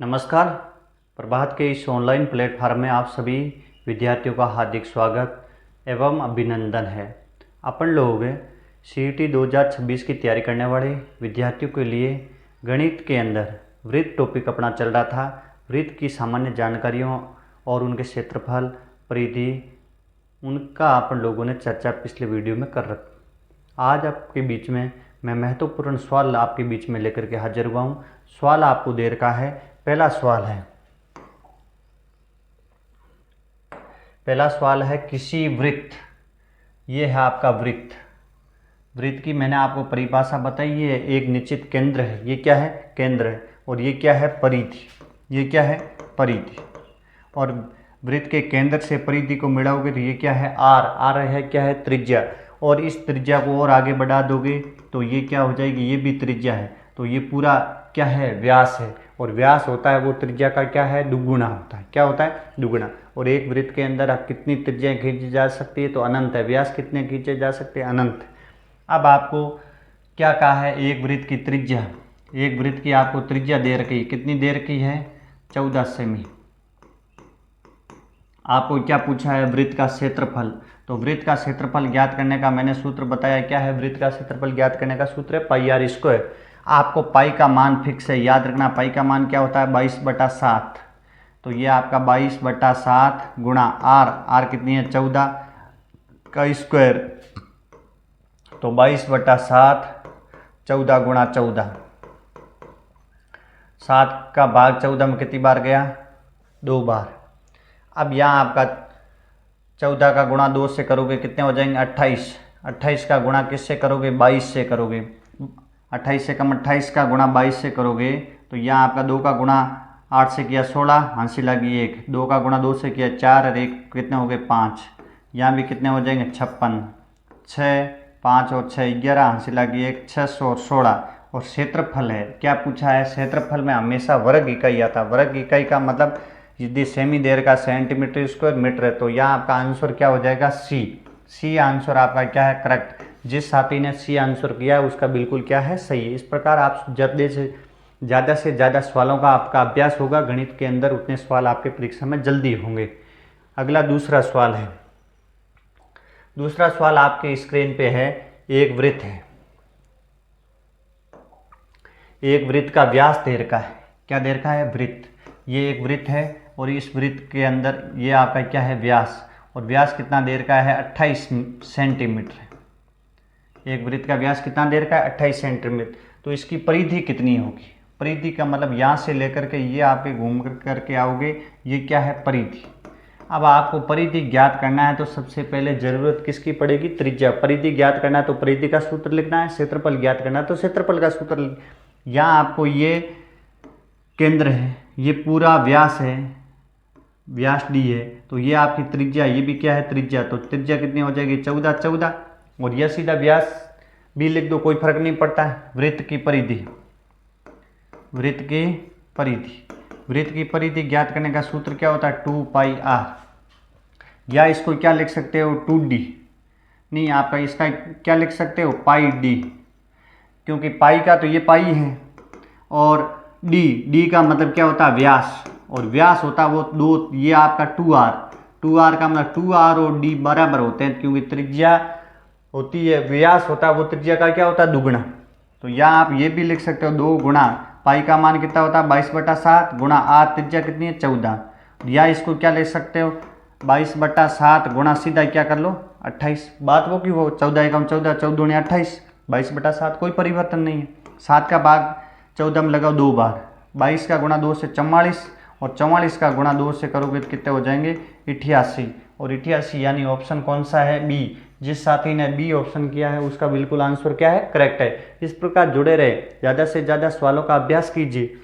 नमस्कार। प्रभात के इस ऑनलाइन प्लेटफॉर्म में आप सभी विद्यार्थियों का हार्दिक स्वागत एवं अभिनंदन है। अपन लोग CET 2026 की तैयारी करने वाले विद्यार्थियों के लिए गणित के अंदर वृत्त टॉपिक अपना चल रहा था। वृत्त की सामान्य जानकारियों और उनके क्षेत्रफल, परिधि, उनका अपन लोगों ने चर्चा पिछले वीडियो में कर रखा। आज आपके बीच में मैं महत्वपूर्ण सवाल आपके बीच में लेकर के हाजिर हुआ हूँ। सवाल आपको दे रखा है। पहला सवाल है किसी वृत्त, ये है आपका वृत्त। वृत्त की मैंने आपको परिभाषा बताई। ये एक निश्चित केंद्र है। ये क्या है? केंद्र है। और ये क्या है? परिधि। ये क्या है? परिधि। और वृत्त के केंद्र से परिधि को मिलाओगे तो ये क्या है? आर। आर है क्या है? त्रिज्या। और इस त्रिज्या को और आगे बढ़ा दोगे तो ये क्या हो जाएगी? ये भी त्रिज्या है। तो ये पूरा क्या है? व्यास है। और व्यास होता है वो त्रिज्या का क्या है? दुगुना होता है। क्या होता है? दुगुना। और एक वृत्त के अंदर आप कितनी त्रिज्याएं खींची जा सकती है? तो अनंत है। व्यास कितने खींचे जा सकते हैं? अनंत। अब आपको क्या कहा है? एक वृत्त की त्रिज्या, एक वृत्त की आपको त्रिज्या दे रखी है। कितनी दे रखी है? 14 सेमी। आपको क्या पूछा है? वृत्त का क्षेत्रफल। तो वृत्त का क्षेत्रफल ज्ञात करने का मैंने सूत्र बताया। क्या है? वृत्त का क्षेत्रफल ज्ञात करने का सूत्र है पाई आर स्क्वायर। आपको पाई का मान फिक्स है, याद रखना। पाई का मान क्या होता है? 22/7। तो ये आपका 22/7 गुणा आर। आर कितनी है? 14 का स्क्वायर। तो 22/7 14 गुणा 14। 7 का भाग 14 में कितनी बार गया? 2 बार। अब यहाँ आपका 14 का गुणा 2 से करोगे कितने हो जाएंगे? 28। 28 का गुणा किससे करोगे? 22 से करोगे। 28 से कम 28 का गुणा 22 से करोगे तो यहाँ आपका 2 का गुणा 8 से किया 16, हंसी लगी 1। 2 का गुणा 2 से किया 4 और 1 कितने हो गए? 5। यहाँ भी कितने हो जाएंगे? 56। 6, 5 और 6 11, हंसी लगी 1, 616। और क्षेत्रफल है। क्या पूछा है? क्षेत्रफल में हमेशा वर्ग इकाई आता है। वर्ग इकाई का मतलब यदि सेमी देर का सेंटीमीटर स्क्वायर मीटर है तो यहाँ आपका आंसर क्या हो जाएगा? सी। सी आंसर आपका क्या है? करेक्ट। जिस साथी ने सी आंसर किया है उसका बिल्कुल क्या है? सही है। इस प्रकार आप ज़्यादा से ज़्यादा सवालों का आपका अभ्यास होगा गणित के अंदर, उतने सवाल आपके परीक्षा में जल्दी होंगे। अगला दूसरा सवाल है। दूसरा सवाल आपके स्क्रीन पे है। एक वृत्त है। एक वृत्त का व्यास दे रखा है। क्या दे रखा है? वृत्त। ये एक वृत्त है और इस वृत्त के अंदर ये आपका क्या है? व्यास। और व्यास कितना दे रखा है? 28 सेंटीमीटर। एक वृत्त का व्यास कितना दे रखा है? 28 सेंटीमीटर। तो इसकी परिधि कितनी होगी? परिधि का मतलब यहाँ से लेकर के ये आपके घूम करके आओगे, ये क्या है? परिधि। अब आपको परिधि ज्ञात करना है तो सबसे पहले जरूरत किसकी पड़ेगी? त्रिज्या। परिधि ज्ञात करना है तो परिधि का सूत्र लिखना है। क्षेत्रफल ज्ञात करना है तो क्षेत्रफल का सूत्र। यहाँ आपको ये केंद्र है, ये पूरा व्यास है, व्यास डी है। तो ये आपकी त्रिज्या, ये भी क्या है? त्रिज्या। तो त्रिज्या कितनी हो जाएगी? 14 14। और यह सीधा व्यास भी लिख दो, कोई फर्क नहीं पड़ता है। वृत्त की परिधि, वृत्त की परिधि, वृत्त की परिधि ज्ञात करने का सूत्र क्या होता है? 2πr। या इसको क्या लिख सकते हो? 2d। नहीं, आपका इसका क्या लिख सकते हो? πd। क्योंकि पाई का तो ये पाई है और डी का मतलब क्या होता है? व्यास। और व्यास होता है वो दो, ये आपका 2r। 2r का मतलब 2r और d बराबर होते हैं, क्योंकि त्रिज्या होती है, व्यास होता है वो त्रिज्या का क्या होता है? दुगुना। तो यहाँ आप ये भी लिख सकते हो 2 गुणा पाई का मान कितना होता है? 22/7 गुणा आर, त्रिज्या कितनी है? 14। या इसको क्या लिख सकते हो? 22/7 गुणा सीधा क्या कर लो? 28। बात वो की वो 14 एकम 14, 14 दूनी 28, 22/7, कोई परिवर्तन नहीं है। 7 का भाग 14 में लगाओ 2 बार। 22 का गुणा 2 से 44 और 44 का गुणा 2 से करोगे तो कितने हो जाएंगे? 88। और 88 यानी ऑप्शन कौन सा है? बी। जिस साथी ने बी ऑप्शन किया है उसका बिल्कुल आंसर क्या है? करेक्ट है। इस प्रकार जुड़े रहे, ज़्यादा से ज़्यादा सवालों का अभ्यास कीजिए।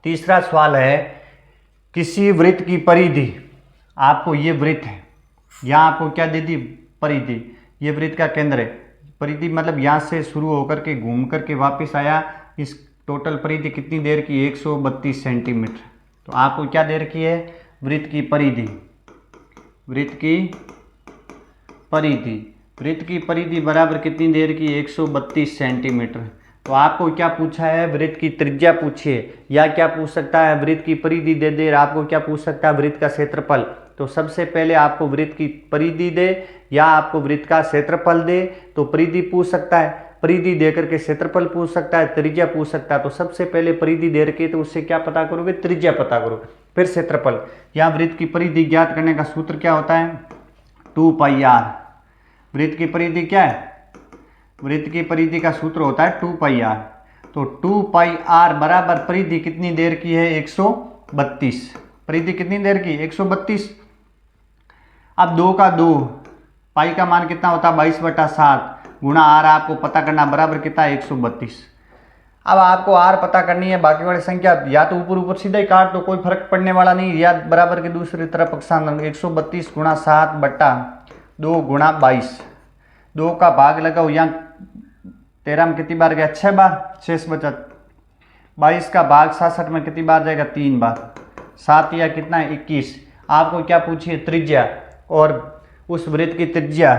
तीसरा सवाल है किसी वृत्त की परिधि। आपको ये वृत्त है, यहाँ आपको क्या दे दी? परिधि। ये वृत्त का केंद्र है। परिधि मतलब यहाँ से शुरू होकर के घूम करके वापस आया। इस टोटल परिधि कितनी देर की? 132 सेंटीमीटर। तो आपको क्या दे रखी है? वृत्त की परिधि। वृत्त की परिधि, वृत्त की परिधि बराबर कितनी देर की? 132 सेंटीमीटर। तो आपको क्या पूछा है, वृत्त की त्रिज्या पूछिए, या क्या पूछ सकता है वृत्त की परिधि दे दे, आपको क्या पूछ सकता है वृत्त का क्षेत्रफल। तो सबसे पहले आपको वृत्त की परिधि दे या आपको वृत्त का क्षेत्रफल दे तो परिधि पूछ सकता है, परिधि दे करके क्षेत्रफल पूछ सकता है, त्रिज्या पूछ सकता है। तो सबसे पहले परिधि दे रखी तो उससे क्या पता करोगे, त्रिज्या पता करो, फिर क्षेत्रफल। यहाँ वृत्त की परिधि ज्ञात करने का सूत्र क्या होता है, 2πr। वृत्त की परिधि क्या है, वृत्त की परिधि का सूत्र होता है 2πr। तो 2πr बराबर परिधि कितनी देर की है, 132। परिधि कितनी देर की, 132। अब 2 का 2, पाई का मान कितना होता है 22/7 गुणा r आपको पता करना बराबर कितना है 132। अब आपको r पता करनी है, बाकी वाली संख्या या तो ऊपर ऊपर सीधा ही काट दो, कोई फर्क पड़ने वाला नहीं, या बराबर के दूसरी तरफ अक्षांतर 132 गुणा 7/2 गुणा 22। 2 का भाग लगाओ, यहाँ 13 में कितनी बार गया, 6 बार, 6 बचा। 22 का भाग 67 में कितनी बार जाएगा, 3 बार। 7 या कितना है 21। आपको क्या पूछिए, त्रिज्या, और उस वृत्त की त्रिज्या,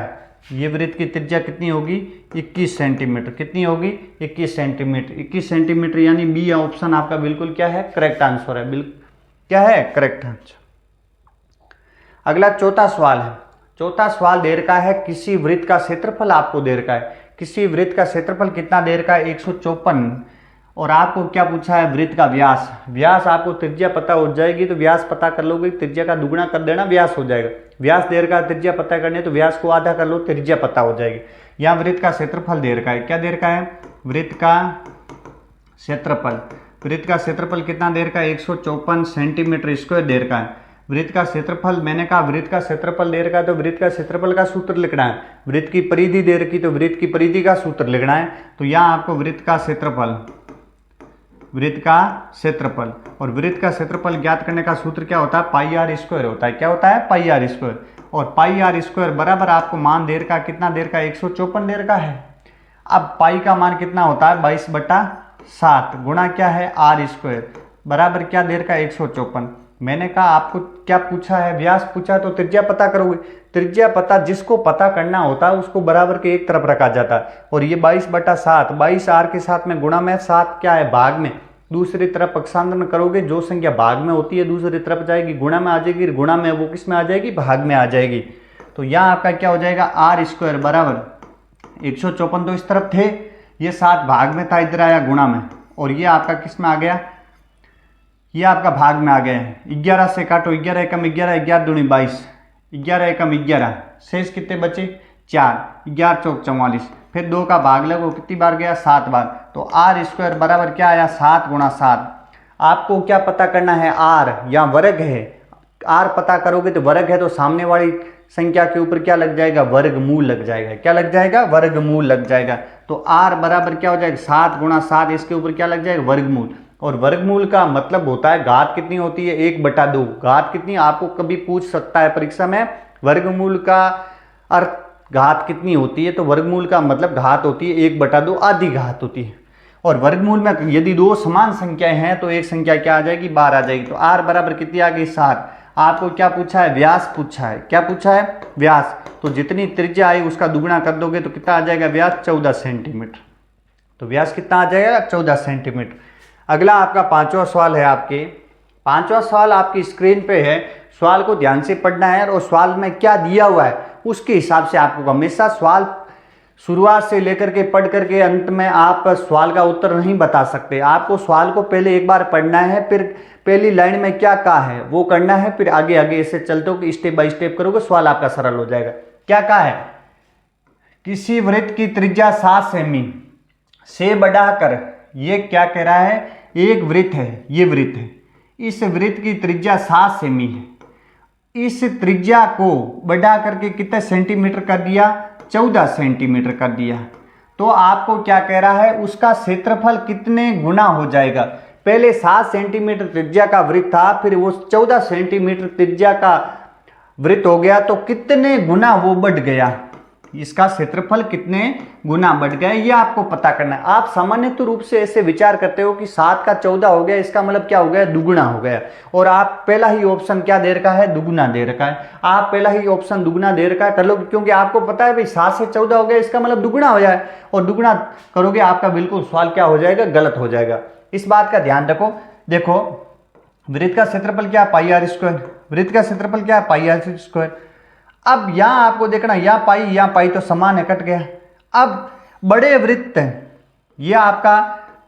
ये वृत्त की त्रिज्या कितनी होगी, 21 सेंटीमीटर। कितनी होगी, 21 सेंटीमीटर। 21 सेंटीमीटर यानी बी ऑप्शन आपका बिल्कुल क्या है, करेक्ट आंसर है, बिल्कुल क्या है, करेक्ट आंसर। अगला चौथा सवाल है। चौथा सवाल दे रखा है किसी वृत्त का क्षेत्रफल आपको दे रखा है, किसी वृत्त का क्षेत्रफल कितना दे रखा है, 154। और आपको क्या पूछा है, वृत्त का व्यास। व्यास आपको त्रिज्या पता हो जाएगी तो व्यास पता कर लोगे, त्रिज्या का दुगुना कर देना व्यास हो जाएगा। व्यास दे रखा है, त्रिज्या पता करनी तो व्यास को आधा कर लो, त्रिज्या पता हो जाएगी। यहाँ वृत्त का क्षेत्रफल दे रखा है, क्या दे रखा है, वृत्त का क्षेत्रफल। वृत्त का क्षेत्रफल कितना दे रखा है, 154 सेंटीमीटर स्क्वायर दे रखा है। वृत्त का क्षेत्रफल, मैंने कहा वृत्त का क्षेत्रफल दे रखा है तो वृत्त का क्षेत्रफल का सूत्र लिखना है। वृत्त की परिधि दे रखी तो वृत्त की परिधि का सूत्र लिखना है। तो यहाँ आपको वृत्त का क्षेत्रफल, वृत्त का क्षेत्रफल, और वृत्त का क्षेत्रफल ज्ञात करने का सूत्र क्या होता है, πr स्क्वायर होता है। क्या होता है, πr स्क्वायर। और πr स्क्वायर बराबर आपको मान दे रखा, कितना दे रखा, 154 दे रखा है। अब पाई का मान कितना होता है, 22/7 गुणा क्या है, r स्क्वायर बराबर क्या दे रखा है, 154। मैंने कहा आपको क्या पूछा है, व्यास पूछा तो त्रिज्या पता करोगे। त्रिज्या पता, जिसको पता करना होता है उसको बराबर के एक तरफ रखा जाता है। और ये 22/7, 22 r के साथ में गुणा में, 7 क्या है भाग में, दूसरी तरफ अक्षांतरण करोगे, जो संख्या भाग में होती है दूसरी तरफ जाएगी, गुणा में आ जाएगी, गुणा में वो किस में आ जाएगी, भाग में आ जाएगी। तो यहाँ आपका क्या हो जाएगा, r स्क्वायर बराबर 154 तो इस तरफ थे, ये 7 भाग में था, इधर आया गुणा में, और ये आपका किस में आ गया, ये आपका भाग में आ गया है। 11 से काटो, 11 एकम 11, 11 दूनी 22, 11 एकम 11, शेष कितने बचे, 4, 11 चौक 44। फिर 2 का भाग लगो, कितनी बार गया, 7 बार। तो r स्क्वायर बराबर क्या आया, 7 गुणा 7। आपको क्या पता करना है, r या वर्ग है। r पता करोगे तो वर्ग है तो सामने वाली संख्या के ऊपर क्या लग जाएगा, वर्गमूल लग जाएगा। क्या लग जाएगा, वर्गमूल लग जाएगा। तो r बराबर क्या हो जाएगा, 7 गुणा 7, इसके ऊपर क्या लग जाएगा, वर्गमूल। और वर्गमूल का मतलब होता है घात कितनी होती है, 1/2। घात कितनी, आपको कभी पूछ सकता है परीक्षा में, वर्गमूल का अर्थ घात कितनी होती है, तो वर्गमूल का मतलब घात होती है 1/2, आधी घात होती है। और वर्गमूल में यदि 2 समान संख्याएं हैं तो एक संख्या क्या आ जाएगी, 12 आ जाएगी। तो r बराबर कितनी आ गई, 7। आपको क्या पूछा है, व्यास पूछा है। क्या पूछा है, व्यास। तो जितनी त्रिज्या आई उसका दुगुना कर दोगे तो कितना आ जाएगा, व्यास 14 सेंटीमीटर। तो व्यास कितना आ जाएगा, 14 सेंटीमीटर। अगला आपका 5वां सवाल है। आपके 5वां सवाल आपकी स्क्रीन पे है, सवाल को ध्यान से पढ़ना है और सवाल में क्या दिया हुआ है उसके हिसाब से आपको हमेशा सवाल शुरुआत से लेकर के पढ़ करके अंत में आप सवाल का उत्तर नहीं बता सकते। आपको सवाल को पहले एक बार पढ़ना है, फिर पहली लाइन में क्या कहा है वो करना है, फिर आगे आगे ऐसे चलते हो, स्टेप बाय स्टेप करोगे, सवाल आपका सरल हो जाएगा। क्या कहा है, किसी वृत्त की त्रिज्या 7 सेमी से बढ़ाकर, ये क्या कह रहा है, एक वृत्त है, ये वृत्त है, इस वृत्त की त्रिज्या 7 सेमी है। इस त्रिज्या को बढ़ा करके कितने सेंटीमीटर कर दिया, 14 सेंटीमीटर कर दिया। तो आपको क्या कह रहा है, उसका क्षेत्रफल कितने गुना हो जाएगा। पहले 7 सेंटीमीटर त्रिज्या का वृत्त था, फिर वो 14 सेंटीमीटर त्रिज्या का वृत्त हो गया, तो कितने गुना वो बढ़ गया। इसका क्षेत्रफल कितने गुना बढ़ गया ये आपको पता करना है। आप सामान्यतः रूप से ऐसे विचार करते हो कि 7 का 14 हो गया, इसका मतलब क्या हो गया, दुगुना हो गया। और आप पहला ही ऑप्शन क्या दे रखा है, दुगुना दे रखा है। आप पहला ही ऑप्शन दुगुना दे रखा है कर लो, क्योंकि आपको पता है भाई 7 से 14 हो गया, इसका मतलब दुगुना हो जाए, और दुगुना करोगे आपका बिल्कुल सवाल क्या हो जाएगा, गलत हो जाएगा। इस बात का ध्यान रखो। देखो वृत्त का क्षेत्रफल क्या है, पाई आर स्क्वायर। वृत्त का क्षेत्रफल क्या है, पाई आर स्क्वायर। अब यहां आपको देखना, यहाँ पाई तो समान है, कट गया। अब बड़े वृत्त ये आपका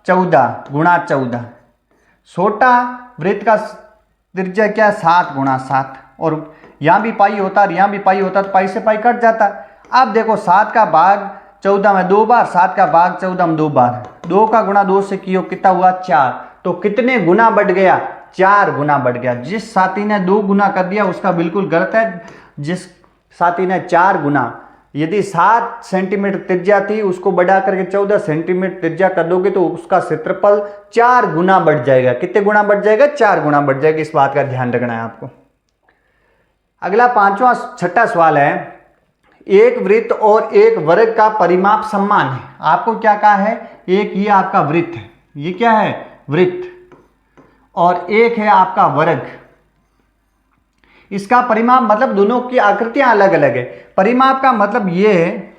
14 गुणा 14, छोटा वृत्त का त्रिज्या क्या, 7 गुणा 7, और यहां भी पाई होता और यहां भी पाई होता तो पाई से पाई कट जाता। अब देखो 7 का भाग 14 में 2 बार, 7 का भाग 14 में 2 बार, 2 का गुणा 2 से किया कितना हुआ, 4। तो कितने गुना बढ़ गया, 4 गुना बढ़ गया। जिस साथी ने 2 गुना कर दिया उसका बिल्कुल गलत है। जिस साथी ने 4 गुना, यदि 7 सेंटीमीटर त्रिज्या थी उसको बढ़ा करके 14 सेंटीमीटर त्रिज्या कर दोगे तो उसका क्षेत्रफल 4 गुना बढ़ जाएगा। कितने गुना बढ़ जाएगा, 4 गुना बढ़ जाएगा। इस बात का ध्यान रखना है आपको। अगला छठा सवाल है, एक वृत्त और एक वर्ग का परिमाप समान है। आपको क्या कहा है, एक ये आपका वृत्त है, ये क्या है, वृत्त, और एक है आपका वर्ग। इसका परिमाप मतलब दोनों की आकृतियां अलग अलग है। परिमाप का मतलब ये है,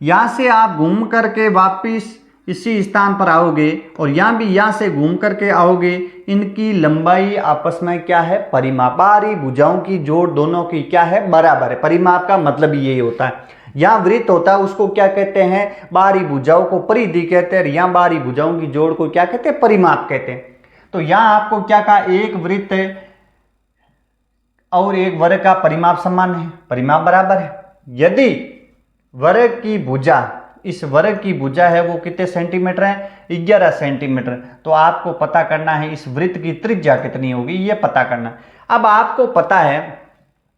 यहां से आप घूम करके वापिस इसी स्थान पर आओगे और यहां भी यहां से घूम करके आओगे, इनकी लंबाई आपस में क्या है, परिमाप। बाहरी भुजाओं की जोड़ दोनों की क्या है, बराबर है। परिमाप का मतलब यही होता है। यहां वृत्त होता है उसको क्या कहते हैं, बाहरी भुजाओं को परिधि कहते हैं, यहां बाहरी भुजाओं की जोड़ को क्या कहते हैं, परिमाप कहते हैं। तो यहां आपको क्या कहा, एक वृत्त और एक वर्ग का परिमाप समान है, परिमाप बराबर है। यदि वर्ग की भुजा, इस वर्ग की भुजा है वो कितने सेंटीमीटर है, 11 सेंटीमीटर, तो आपको पता करना है इस वृत्त की त्रिज्या कितनी होगी, ये पता करना। अब आपको पता है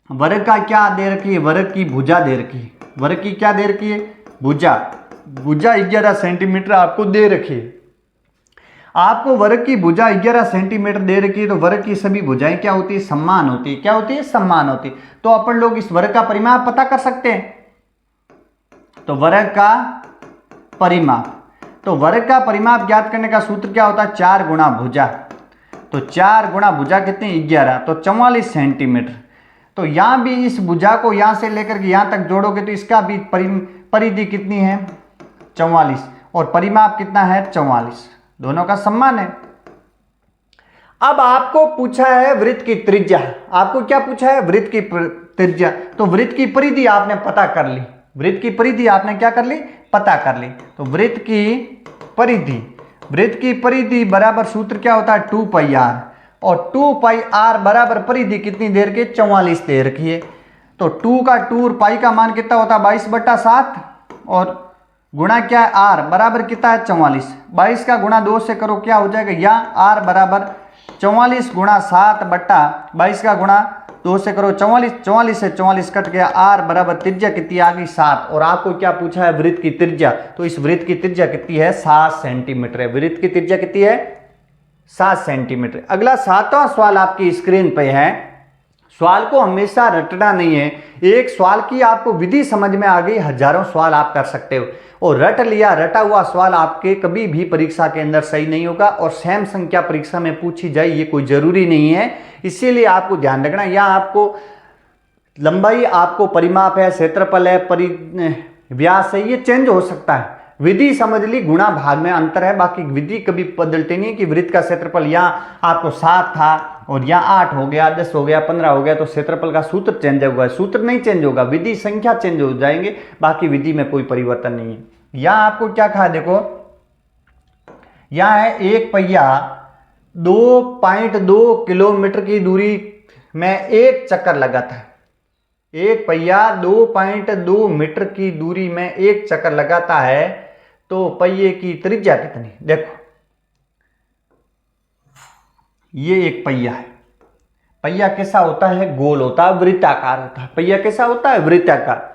वर्ग का क्या दे रखी है, वर्ग की भुजा दे रखी है। वर्ग की क्या दे रखी है, भुजा। भुजा 11 सेंटीमीटर आपको दे रखी है। आपको वर्ग की भुजा 11 सेंटीमीटर दे रखी है, तो वर्ग की सभी भुजाएं क्या होती है, समान होती है। क्या होती है, समान होती है। तो अपन लोग इस वर्ग का परिमाप पता कर सकते हैं। तो वर्ग का परिमाप, तो वर्ग का परिमाप ज्ञात करने का सूत्र क्या होता है, 4 गुणा भुजा। तो 4 गुणा भुजा कितनी, 11, तो 44 सेंटीमीटर। तो यहां भी इस भुजा को यहां से लेकर के यहां तक जोड़ोगे तो इसका भी परिधि कितनी है, 44, और परिमाप कितना है, 44, दोनों का समान है। अब आपको पूछा है वृत्त की त्रिज्या। आपको क्या पूछा है, वृत्त की त्रिज्या। तो वृत्त की परिधि आपने पता कर ली, वृत्त की परिधि आपने क्या कर ली, पता कर ली। तो वृत्त की परिधि, वृत्त की परिधि बराबर सूत्र क्या होता है, 2 पाई आर, और 2 पाई आर बराबर परिधि कितनी देर के, 44 दे रखी है। तो 2 का 2 और पाई का मान कितना होता है, 22/7, और गुणा क्या है, आर बराबर कितना है, 44। 22 का गुणा 2 से करो क्या हो जाएगा, या आर बराबर 44 गुणा 7/22 का गुणा 2 से करो 44, 44 से 44 कट गया, आर बराबर त्रिज्या कितनी आ गई, 7। और आपको क्या पूछा है, वृत्त की त्रिज्या। तो इस वृत्त की त्रिज्या कितनी है, 7 सेंटीमीटर है। वृत्त की त्रिज्या कितनी है, 7 सेंटीमीटर। अगला 7वां सवाल आपकी स्क्रीन पे है। सवाल को हमेशा रटना नहीं है। एक सवाल की आपको विधि समझ में आ गई, हजारों सवाल आप कर सकते हो। और रट लिया, रटा हुआ सवाल आपके कभी भी परीक्षा के अंदर सही नहीं होगा, और सेम संख्या परीक्षा में पूछी जाए ये कोई जरूरी नहीं है। इसीलिए आपको ध्यान रखना, यहाँ आपको लंबाई आपको परिमाप है, क्षेत्रफल है, व्यास है, ये चेंज हो सकता है। विधि समझ ली, गुणा भाग में अंतर है, बाकी विधि कभी बदलती नहीं कि वृत्त का क्षेत्रफल यहाँ आपको 7 था और यहाँ 8 हो गया, 10 हो गया, 15 हो गया, तो क्षेत्रफल का सूत्र चेंज होगा। सूत्र नहीं चेंज होगा, विधि संख्या चेंज हो जाएंगे, बाकी विधि में कोई परिवर्तन नहीं है। यहाँ आपको क्या कहा, देखो यहाँ है एक पहिया 2.2 किलोमीटर की दूरी में एक चक्कर लगाता है। एक पहिया 2.2 मीटर की दूरी में एक चक्कर लगाता है, तो पहिए की त्रिज्या कितनी, देखो ये एक पहिया है। पहिया कैसा होता है, गोल होता है, वृत्ताकार होता है। पहिया कैसा होता है, वृत्ताकार।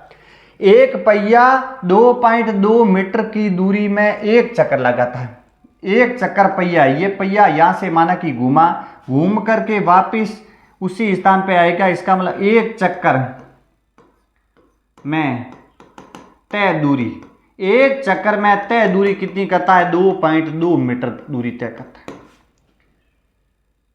एक पहिया 2.2 मीटर की दूरी में एक चक्कर लगाता है। एक चक्कर पहिया, ये पहिया यहां से माना कि घूमा, घूम करके वापिस उसी स्थान पे आएगा। इसका मतलब एक चक्कर में तय दूरी, एक चक्कर में तय दूरी कितनी करता है? 2.2 मीटर दूरी तय करता है।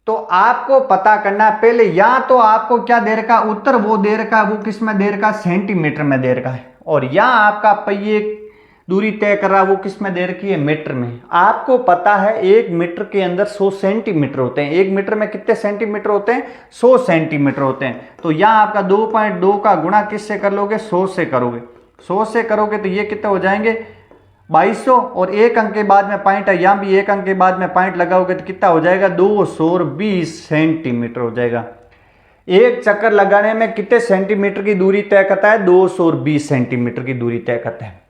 तो आपको पता करना है पहले, या तो आपको क्या दे रखा है उत्तर, वो दे रखा है, वो किस में दे रखा है? सेंटीमीटर में दे रखा है। और या आपका पहिए दूरी तय कर रहा है, वो किस में दे रखी है? मीटर में। आपको पता है 1 मीटर के अंदर 100 सेंटीमीटर होते हैं। 1 मीटर में कितने सेंटीमीटर होते हैं? 100 सेंटीमीटर होते हैं। तो यहाँ आपका 2.2 का गुणा किससे कर लोगे? 100 से करोगे। 100 से करोगे तो ये कितने हो जाएंगे? 2200। और एक अंक के बाद में पॉइंट है, यहाँ भी एक अंक के बाद में पॉइंट लगाओगे तो कितना हो जाएगा? 220 सेंटीमीटर हो जाएगा। एक चक्कर लगाने में कितने सेंटीमीटर की दूरी तय करता है? 220 सेंटीमीटर की दूरी तय करता है।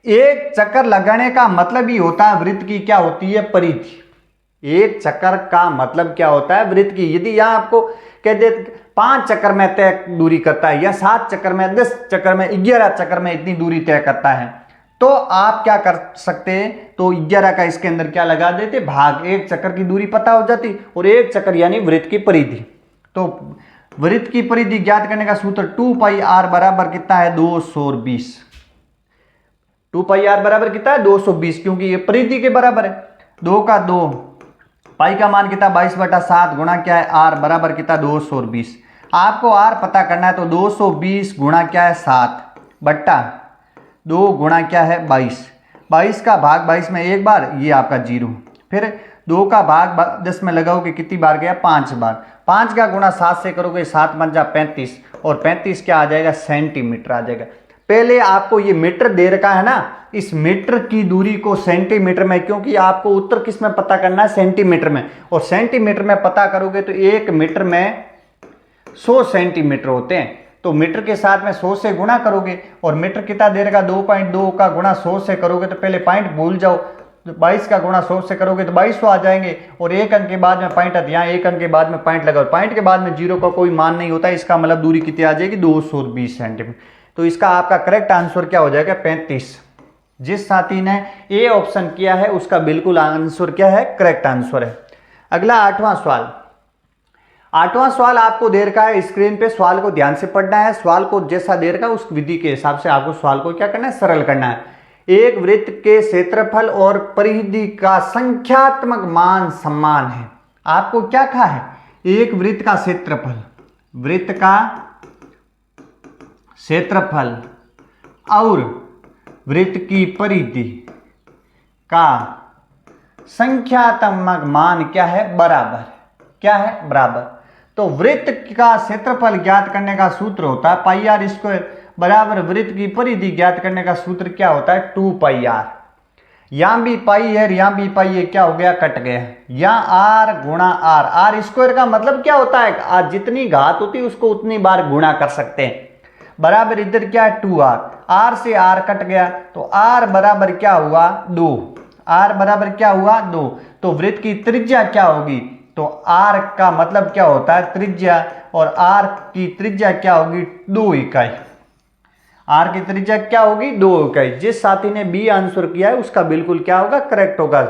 एक चक्कर लगाने का मतलब ही होता है वृत्त की क्या होती है? परिधि। एक चक्कर का मतलब क्या होता है? वृत्त की। यदि यहां आपको कह दे 5 चक्कर में तय दूरी करता है, या 7 चक्कर में, 10 चक्कर में, 11 चक्कर में इतनी दूरी तय करता है, तो आप क्या कर सकते हैं? तो 11 का इसके अंदर क्या लगा देते? भाग। एक चक्कर की दूरी पता हो जाती, और एक चक्कर यानी वृत्त की परिधि। तो वृत्त की परिधि ज्ञात करने का सूत्र 2πr बराबर कितना है? 220। 2πr बराबर कितना है? 220, क्योंकि ये परिधि के बराबर है। 2 का 2, पाई का मान कितना? 22/7 गुणा क्या है? r बराबर कितना? 220। आपको r पता करना है, तो 220 गुणा क्या है? 7 बट्टा 2 गुणा क्या है? 22। 22 का भाग 22 में एक बार, ये आपका 0। फिर 2 का भाग 10 में लगाओगे, कितनी बार गया? 5 बार। 5 का गुणा 7 से करोगे, 7 बन जा 35, और 35 क्या आ जाएगा? सेंटीमीटर आ जाएगा। पहले आपको ये मीटर दे रखा है ना, इस मीटर की दूरी को सेंटीमीटर में, क्योंकि आपको उत्तर किस में पता करना है? सेंटीमीटर में। और सेंटीमीटर में पता करोगे तो 1 मीटर में 100 सेंटीमीटर होते हैं। तो मीटर के साथ में 100 से गुणा करोगे, और मीटर कितना दे रखा? 2.2 का गुणा 100 से करोगे तो पहले पॉइंट भूल जाओ। 22 का गुणा 100 से करोगे तो 2200 आ जाएंगे, और एक अंक के बाद में पॉइंट है, यहाँ एक अंक के बाद में पॉइंट लगाओ। पॉइंट के बाद में 0 का कोई मान नहीं होता, इसका मतलब दूरी कितनी आ जाएगी? 220 सेंटीमीटर। तो इसका आपका करेक्ट आंसर क्या हो जाएगा? 35। जिस साथी ने ए ऑप्शन किया है उसका बिल्कुल आंसर क्या है? करेक्ट आंसर है। अगला 8वां सवाल। 8वां सवाल आपको दे रखा है स्क्रीन पे, सवाल को ध्यान से पढ़ना है। सवाल को जैसा दे रखा है उस विधि के हिसाब से आपको सवाल को क्या करना है? सरल करना है। एक वृत्त के क्षेत्रफल और परिधि का संख्यात्मक मान समान है। आपको क्या कहा है? एक वृत्त का क्षेत्रफल, वृत्त का क्षेत्रफल और वृत्त की परिधि का संख्यात्मक मान क्या है? बराबर। क्या है? बराबर। तो वृत्त का क्षेत्रफल ज्ञात करने का सूत्र होता है पाई आर स्क्वायर बराबर वृत्त की परिधि ज्ञात करने का सूत्र क्या होता है? 2πr। यहां भी पाई है, यहां भी पाई है, क्या हो गया? कट गया। यहां आर गुणा आर। आर स्क्वायर का मतलब क्या होता है? आज जितनी घात होती है उसको उतनी बार गुणा कर सकते हैं। बराबर इधर क्या है? 2r। आर से आर कट गया, तो आर बराबर क्या हुआ? 2। आर बराबर क्या हुआ? 2। तो वृत्त की त्रिज्या क्या होगी? तो आर का मतलब क्या होता है? त्रिज्या। और आर की त्रिज्या क्या होगी? 2 इकाई। आर की त्रिज्या क्या होगी? 2 इकाई। जिस साथी ने बी आंसर किया है उसका बिल्कुल क्या होगा? करेक्ट होगा।